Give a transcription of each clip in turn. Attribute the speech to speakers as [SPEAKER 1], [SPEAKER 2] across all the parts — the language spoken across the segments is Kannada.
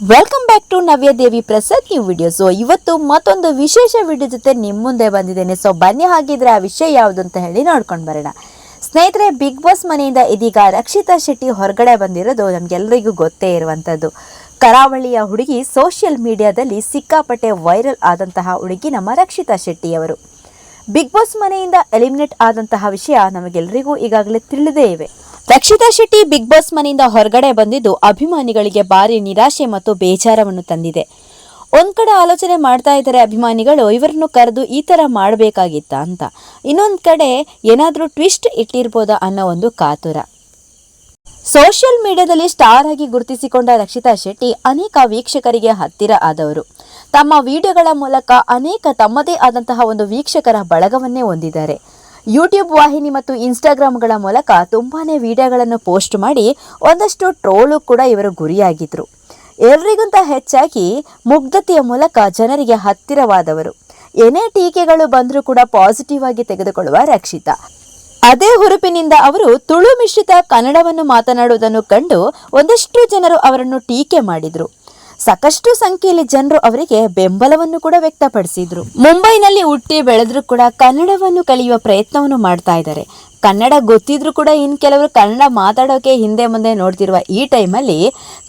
[SPEAKER 1] Welcome back to Navya Devi Prasad new video. So ಇವತ್ತು ಮತ್ತೊಂದು ವಿಶೇಷ ವಿಡಿಯೋ ಜೊತೆ ನಿಮ್ಮ ಮುಂದೆ ಬಂದಿದ್ದೇನೆ. ಸೊ ಬನ್ನಿ, ಹಾಗಿದ್ರೆ ಆ ವಿಷಯ ಯಾವುದು ಅಂತ ಹೇಳಿ ನೋಡ್ಕೊಂಡು ಬರೋಣ. ಸ್ನೇಹಿತರೆ, ಬಿಗ್ ಬಾಸ್ ಮನೆಯಿಂದ ಇದೀಗ ರಕ್ಷಿತಾ ಶೆಟ್ಟಿ ಹೊರಗಡೆ ಬಂದಿರೋದು ನಮಗೆಲ್ಲರಿಗೂ ಗೊತ್ತೇ ಇರುವಂಥದ್ದು. ಕರಾವಳಿಯ ಹುಡುಗಿ, ಸೋಷಿಯಲ್ ಮೀಡಿಯಾದಲ್ಲಿ ಸಿಕ್ಕಾಪಟ್ಟೆ ವೈರಲ್ ಆದಂತಹ ಹುಡುಗಿ ನಮ್ಮ ರಕ್ಷಿತಾ ಶೆಟ್ಟಿಯವರು. ಬಿಗ್ ಬಾಸ್ ಮನೆಯಿಂದ ಎಲಿಮಿನೇಟ್ ಆದಂತಹ ವಿಷಯ ನಮಗೆಲ್ಲರಿಗೂ ಈಗಾಗಲೇ ತಿಳಿದೇ ಇವೆ. ರಕ್ಷಿತಾ ಶೆಟ್ಟಿ ಬಿಗ್ ಬಾಸ್ ಮನೆಯಿಂದ ಹೊರಗಡೆ ಬಂದಿದ್ದು ಅಭಿಮಾನಿಗಳಿಗೆ ಭಾರಿ ನಿರಾಶೆ ಮತ್ತು ಬೇಜಾರವನ್ನು ತಂದಿದೆ. ಒಂದ್ ಕಡೆ ಆಲೋಚನೆ ಮಾಡ್ತಾ ಇದ್ದಾರೆ ಅಭಿಮಾನಿಗಳು, ಇವರನ್ನು ಕರೆದು ಈ ತರ ಮಾಡಬೇಕಾಗಿತ್ತ ಅಂತ. ಇನ್ನೊಂದ್ ಕಡೆ ಏನಾದ್ರೂ ಟ್ವಿಸ್ಟ್ ಇಟ್ಟಿರ್ಬೋದಾ ಅನ್ನೋ ಒಂದು ಕಾತುರ. ಸೋಷಿಯಲ್ ಮೀಡಿಯಾದಲ್ಲಿ ಸ್ಟಾರ್ ಆಗಿ ಗುರುತಿಸಿಕೊಂಡ ರಕ್ಷಿತಾ ಶೆಟ್ಟಿ ಅನೇಕ ವೀಕ್ಷಕರಿಗೆ ಹತ್ತಿರ ಆದವರು. ತಮ್ಮ ವಿಡಿಯೋಗಳ ಮೂಲಕ ಅನೇಕ ತಮ್ಮದೇ ಆದಂತಹ ಒಂದು ವೀಕ್ಷಕರ ಬಳಗವನ್ನೇ ಹೊಂದಿದ್ದಾರೆ. ಯೂಟ್ಯೂಬ್ ವಾಹಿನಿ ಮತ್ತು ಇನ್ಸ್ಟಾಗ್ರಾಮ್ಗಳ ಮೂಲಕ ತುಂಬಾನೇ ವಿಡಿಯೋಗಳನ್ನು ಪೋಸ್ಟ್ ಮಾಡಿ ಒಂದಷ್ಟು ಟ್ರೋಲು ಕೂಡ ಇವರು ಗುರಿಯಾಗಿದ್ರು. ಎಲ್ರಿಗಿಂತ ಹೆಚ್ಚಾಗಿ ಮುಗ್ಧತೆಯ ಮೂಲಕ ಜನರಿಗೆ ಹತ್ತಿರವಾದವರು. ಏನೇ ಟೀಕೆಗಳು ಬಂದರೂ ಕೂಡ ಪಾಸಿಟಿವ್ ಆಗಿ ತೆಗೆದುಕೊಳ್ಳುವ ರಕ್ಷಿತಾ. ಅದೇ ಹುರುಪಿನಿಂದ ಅವರು ತುಳು ಮಿಶ್ರಿತ ಕನ್ನಡವನ್ನು ಮಾತನಾಡುವುದನ್ನು ಕಂಡು ಒಂದಷ್ಟು ಜನರು ಅವರನ್ನು ಟೀಕೆ ಮಾಡಿದ್ರು. ಸಾಕಷ್ಟು ಸಂಖ್ಯೆಯಲ್ಲಿ ಜನರು ಅವರಿಗೆ ಬೆಂಬಲವನ್ನು ಕೂಡ ವ್ಯಕ್ತಪಡಿಸಿದ್ರು. ಮುಂಬೈನಲ್ಲಿ ಹುಟ್ಟಿ ಬೆಳೆದ್ರು ಕೂಡ ಕನ್ನಡವನ್ನು ಕಲಿಯುವ ಪ್ರಯತ್ನವನ್ನು ಮಾಡ್ತಾ ಇದ್ದಾರೆ. ಕನ್ನಡ ಗೊತ್ತಿದ್ರು ಕೂಡ ಇನ್ ಕೆಲವರು ಕನ್ನಡ ಮಾತಾಡೋಕೆ ಹಿಂದೆ ಮುಂದೆ ನೋಡ್ತಿರುವ ಈ ಟೈಮಲ್ಲಿ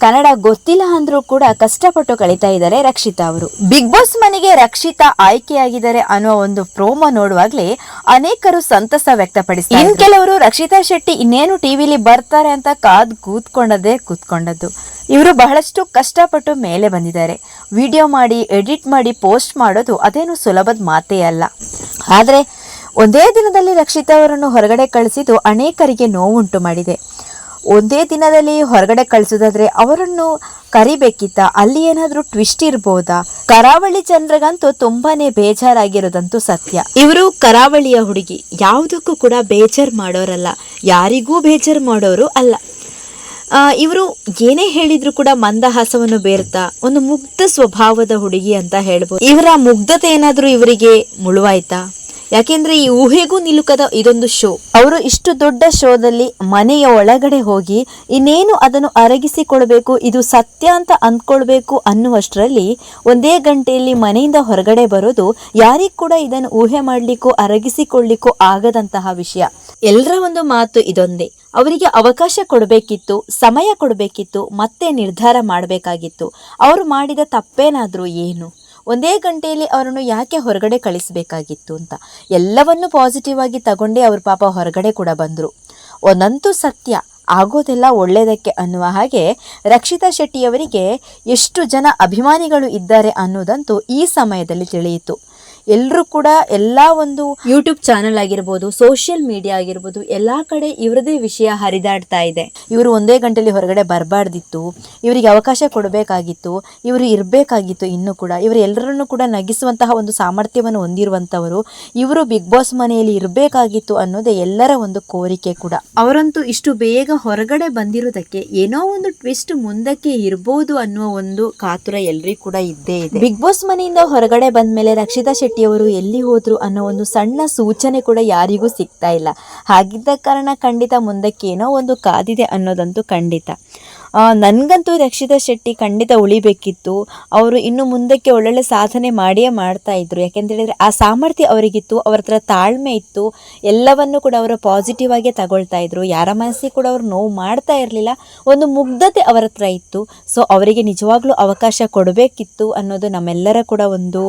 [SPEAKER 1] ಕನ್ನಡ ಗೊತ್ತಿಲ್ಲ ಅಂದ್ರೂ ಕೂಡ ಕಷ್ಟಪಟ್ಟು ಕಲಿತಾ ಇದ್ದಾರೆ ರಕ್ಷಿತಾ ಅವರು. ಬಿಗ್ ಬಾಸ್ ಮನೆಗೆ ರಕ್ಷಿತಾ ಆಯ್ಕೆಯಾಗಿದ್ದಾರೆ ಅನ್ನೋ ಒಂದು ಪ್ರೋಮೋ ನೋಡುವಾಗ್ಲೇ ಅನೇಕರು ಸಂತಸ ವ್ಯಕ್ತಪಡಿಸಿದ್ದಾರೆ. ಇನ್ ಕೆಲವರು ರಕ್ಷಿತಾ ಶೆಟ್ಟಿ ಇನ್ನೇನು ಟಿವಿಲಿ ಬರ್ತಾರೆ ಅಂತ ಕಾದ್ ಕೂತ್ಕೊಂಡದ್ದು. ಇವರು ಬಹಳಷ್ಟು ಕಷ್ಟಪಟ್ಟು ಮೇಲೆ ಬಂದಿದ್ದಾರೆ. ವಿಡಿಯೋ ಮಾಡಿ, ಎಡಿಟ್ ಮಾಡಿ, ಪೋಸ್ಟ್ ಮಾಡೋದು ಅದೇನು ಸುಲಭದ ಮಾತೇ ಅಲ್ಲ. ಆದರೆ ಒಂದೇ ದಿನದಲ್ಲಿ ರಕ್ಷಿತಾ ಅವರನ್ನು ಹೊರಗಡೆ ಕಳಿಸಿದ್ದು ಅನೇಕರಿಗೆ ನೋವುಂಟು ಮಾಡಿದೆ. ಒಂದೇ ದಿನದಲ್ಲಿ ಹೊರಗಡೆ ಕಳಿಸೋದಾದ್ರೆ ಅವರನ್ನು ಕರಿಬೇಕಿತ್ತ? ಅಲ್ಲಿ ಏನಾದ್ರೂ ಟ್ವಿಸ್ಟ್ ಇರ್ಬೋದಾ? ಕರಾವಳಿ ಜನರಿಗಂತೂ ತುಂಬಾನೇ ಬೇಜಾರಾಗಿರೋದಂತೂ ಸತ್ಯ. ಇವರು ಕರಾವಳಿಯ ಹುಡುಗಿ, ಯಾವುದಕ್ಕೂ ಕೂಡ ಬೇಜಾರ್ ಮಾಡೋರಲ್ಲ, ಯಾರಿಗೂ ಬೇಜಾರ್ ಮಾಡೋರು ಅಲ್ಲ. ಇವರು ಏನೇ ಹೇಳಿದ್ರು ಕೂಡ ಮಂದಹಾಸವನ್ನು ಬೇರ್ತಾ ಒಂದು ಮುಗ್ಧ ಸ್ವಭಾವದ ಹುಡುಗಿ ಅಂತ ಹೇಳ್ಬೋದು. ಇವರ ಮುಗ್ಧತೆ ಏನಾದ್ರೂ ಇವರಿಗೆ ಮುಳುವಾಯ್ತಾ? ಯಾಕೆಂದ್ರೆ ಈ ಊಹೆಗೂ ನಿಲುಕದ ಇದೊಂದು ಶೋ. ಅವರು ಇಷ್ಟು ದೊಡ್ಡ ಶೋದಲ್ಲಿ ಮನೆಯ ಒಳಗಡೆ ಹೋಗಿ ಇನ್ನೇನು ಅದನ್ನು ಅರಗಿಸಿಕೊಳ್ಬೇಕು, ಇದು ಸತ್ಯ ಅಂತ ಅಂದ್ಕೊಳ್ಬೇಕು ಅನ್ನುವಷ್ಟರಲ್ಲಿ ಒಂದೇ ಗಂಟೆಯಲ್ಲಿ ಮನೆಯಿಂದ ಹೊರಗಡೆ ಬರೋದು ಯಾರಿಗೂ ಕೂಡ ಇದನ್ನು ಊಹೆ ಮಾಡ್ಲಿಕ್ಕೂ ಅರಗಿಸಿಕೊಳ್ಳಿಕ್ಕೂ ಆಗದಂತಹ ವಿಷಯ. ಎಲ್ಲರ ಒಂದು ಮಾತು ಇದೊಂದೇ, ಅವರಿಗೆ ಅವಕಾಶ ಕೊಡಬೇಕಿತ್ತು, ಸಮಯ ಕೊಡಬೇಕಿತ್ತು, ಮತ್ತೆ ನಿರ್ಧಾರ ಮಾಡಬೇಕಾಗಿತ್ತು. ಅವರು ಮಾಡಿದ ತಪ್ಪೇನಾದ್ರೂ ಏನು? ಒಂದೇ ಗಂಟೆಯಲ್ಲಿ ಅವರನ್ನು ಯಾಕೆ ಹೊರಗಡೆ ಕಳಿಸಬೇಕಾಗಿತ್ತು ಅಂತ ಎಲ್ಲವನ್ನು ಪಾಸಿಟಿವ್ ಆಗಿ ತಗೊಂಡೇ ಅವ್ರ ಪಾಪ ಹೊರಗಡೆ ಕೂಡ ಬಂದರು. ಒಂದಂತೂ ಸತ್ಯ, ಆಗೋದೆಲ್ಲ ಒಳ್ಳೆಯದಕ್ಕೆ ಅನ್ನುವ ಹಾಗೆ ರಕ್ಷಿತಾ ಶೆಟ್ಟಿಯವರಿಗೆ ಎಷ್ಟು ಜನ ಅಭಿಮಾನಿಗಳು ಇದ್ದಾರೆ ಅನ್ನೋದಂತೂ ಈ ಸಮಯದಲ್ಲಿ ತಿಳಿಯಿತು. ಎಲ್ಲರೂ ಕೂಡ ಎಲ್ಲ ಒಂದು ಯೂಟ್ಯೂಬ್ ಚಾನಲ್ ಆಗಿರ್ಬೋದು, ಸೋಷಿಯಲ್ ಮೀಡಿಯಾ ಆಗಿರ್ಬೋದು, ಎಲ್ಲ ಕಡೆ ಇವರದೇ ವಿಷಯ ಹರಿದಾಡ್ತಾ ಇದೆ. ಇವರು ಒಂದೇ ಗಂಟೆಯಲ್ಲಿ ಹೊರಗಡೆ ಬರಬಾರ್ದಿತ್ತು, ಇವರಿಗೆ ಅವಕಾಶ ಕೊಡಬೇಕಾಗಿತ್ತು, ಇವರು ಇರಬೇಕಾಗಿತ್ತು. ಇನ್ನು ಕೂಡ ಇವರು ಎಲ್ಲರನ್ನೂ ಕೂಡ ನಗಿಸುವಂತಹ ಒಂದು ಸಾಮರ್ಥ್ಯವನ್ನು ಹೊಂದಿರುವಂಥವರು. ಇವರು ಬಿಗ್ ಬಾಸ್ ಮನೆಯಲ್ಲಿ ಇರಬೇಕಾಗಿತ್ತು ಅನ್ನೋದೇ ಎಲ್ಲರ ಒಂದು ಕೋರಿಕೆ ಕೂಡ. ಅವರಂತೂ ಇಷ್ಟು ಬೇಗ ಹೊರಗಡೆ ಬಂದಿರೋದಕ್ಕೆ ಏನೋ ಒಂದು ಟ್ವಿಸ್ಟ್ ಮುಂದಕ್ಕೆ ಇರ್ಬೋದು ಅನ್ನುವ ಒಂದು ಕಾತುರ ಎಲ್ರಿಗೂ ಕೂಡ ಇದ್ದೇ ಇದೆ. ಬಿಗ್ ಬಾಸ್ ಮನೆಯಿಂದ ಹೊರಗಡೆ ಬಂದ ಮೇಲೆ ರಕ್ಷಿತಾ ಶೆಟ್ಟಿಯವರು ಎಲ್ಲಿ ಹೋದ್ರು ಅನ್ನೋ ಒಂದು ಸಣ್ಣ ಸೂಚನೆ ಕೂಡ ಯಾರಿಗೂ ಸಿಗ್ತಾ ಇಲ್ಲ. ಹಾಗಿದ್ದ ಕಾರಣ ಖಂಡಿತ ಮುಂದಕ್ಕೆ ಏನೋ ಒಂದು ಕಾದಿದೆ ಅನ್ನೋದಂತೂ ಖಂಡಿತ. ನನಗಂತೂ ರಕ್ಷಿತಾ ಶೆಟ್ಟಿ ಖಂಡಿತ ಉಳಿಬೇಕಿತ್ತು. ಅವರು ಇನ್ನು ಮುಂದಕ್ಕೆ ಒಳ್ಳೊಳ್ಳೆ ಸಾಧನೆ ಮಾಡಿಯೇ ಮಾಡ್ತಾ ಇದ್ರು. ಯಾಕೆಂತೇಳಿದ್ರೆ ಆ ಸಾಮರ್ಥ್ಯ ಅವರಿಗಿತ್ತು, ಅವ್ರ ಹತ್ರ ತಾಳ್ಮೆ ಇತ್ತು, ಎಲ್ಲವನ್ನು ಕೂಡ ಅವರು ಪಾಸಿಟಿವ್ ಆಗಿ ತಗೊಳ್ತಾ ಇದ್ರು. ಯಾರ ಮನಸ್ಸಿಗೆ ಕೂಡ ಅವ್ರು ನೋವು ಮಾಡ್ತಾ ಇರಲಿಲ್ಲ. ಒಂದು ಮುಗ್ಧತೆ ಅವರ ಹತ್ರ ಇತ್ತು. ಸೊ ಅವರಿಗೆ ನಿಜವಾಗ್ಲೂ ಅವಕಾಶ ಕೊಡಬೇಕಿತ್ತು ಅನ್ನೋದು ನಮ್ಮೆಲ್ಲರ ಕೂಡ ಒಂದು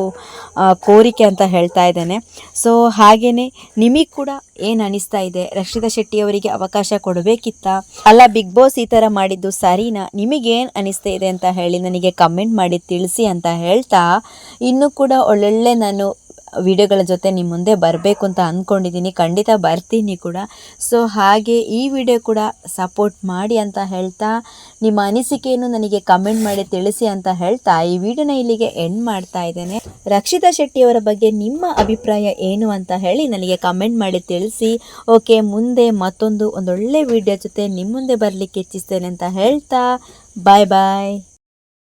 [SPEAKER 1] ಕೋರಿಕೆ ಅಂತ ಹೇಳ್ತಾ ಇದ್ದೇನೆ. ಸೊ ಹಾಗೇನೆ ನಿಮಗೆ ಕೂಡ ಏನು ಅನಿಸ್ತಾ ಇದೆ? ರಕ್ಷಿತಾ ಶೆಟ್ಟಿಯವರಿಗೆ ಅವಕಾಶ ಕೊಡಬೇಕಿತ್ತಾ, ಅಲ್ಲ ಬಿಗ್ ಬಾಸ್ ಈ ಥರ ಮಾಡಿದ್ದು ಸರಿನಾ? ನಿಮಗೇನು ಅನಿಸ್ತಾ ಇದೆ ಅಂತ ಹೇಳಿ ನನಗೆ ಕಮೆಂಟ್ ಮಾಡಿ ತಿಳಿಸಿ ಅಂತ ಹೇಳ್ತಾ, ಇನ್ನೂ ಕೂಡ ಒಳ್ಳೊಳ್ಳೆ ನಾನು ವಿಡಿಯೋಗಳ ಜೊತೆ ನಿಮ್ಮ ಮುಂದೆ ಬರಬೇಕು ಅಂತ ಅಂದ್ಕೊಂಡಿದ್ದೀನಿ. ಖಂಡಿತ ಬರ್ತೀನಿ ಕೂಡ. ಸೊ ಹಾಗೆ ಈ ವಿಡಿಯೋ ಕೂಡ ಸಪೋರ್ಟ್ ಮಾಡಿ ಅಂತ ಹೇಳ್ತಾ, ನಿಮ್ಮ ಅನಿಸಿಕೆಯನ್ನು ನನಗೆ ಕಮೆಂಟ್ ಮಾಡಿ ತಿಳಿಸಿ ಅಂತ ಹೇಳ್ತಾ ಈ ವಿಡಿಯೋನ ಇಲ್ಲಿಗೆ ಎಂಡ್ ಮಾಡ್ತಾ ಇದ್ದೇನೆ. ರಕ್ಷಿತಾ ಶೆಟ್ಟಿಯವರ ಬಗ್ಗೆ ನಿಮ್ಮ ಅಭಿಪ್ರಾಯ ಏನು ಅಂತ ಹೇಳಿ ನನಗೆ ಕಮೆಂಟ್ ಮಾಡಿ ತಿಳಿಸಿ. ಓಕೆ, ಮುಂದೆ ಮತ್ತೊಂದು ಒಂದೊಳ್ಳೆ ವಿಡಿಯೋ ಜೊತೆ ನಿಮ್ಮ ಮುಂದೆ ಬರಲಿಕ್ಕೆ ಇಚ್ಛಿಸ್ತೇನೆ ಅಂತ ಹೇಳ್ತಾ ಬಾಯ್ ಬಾಯ್.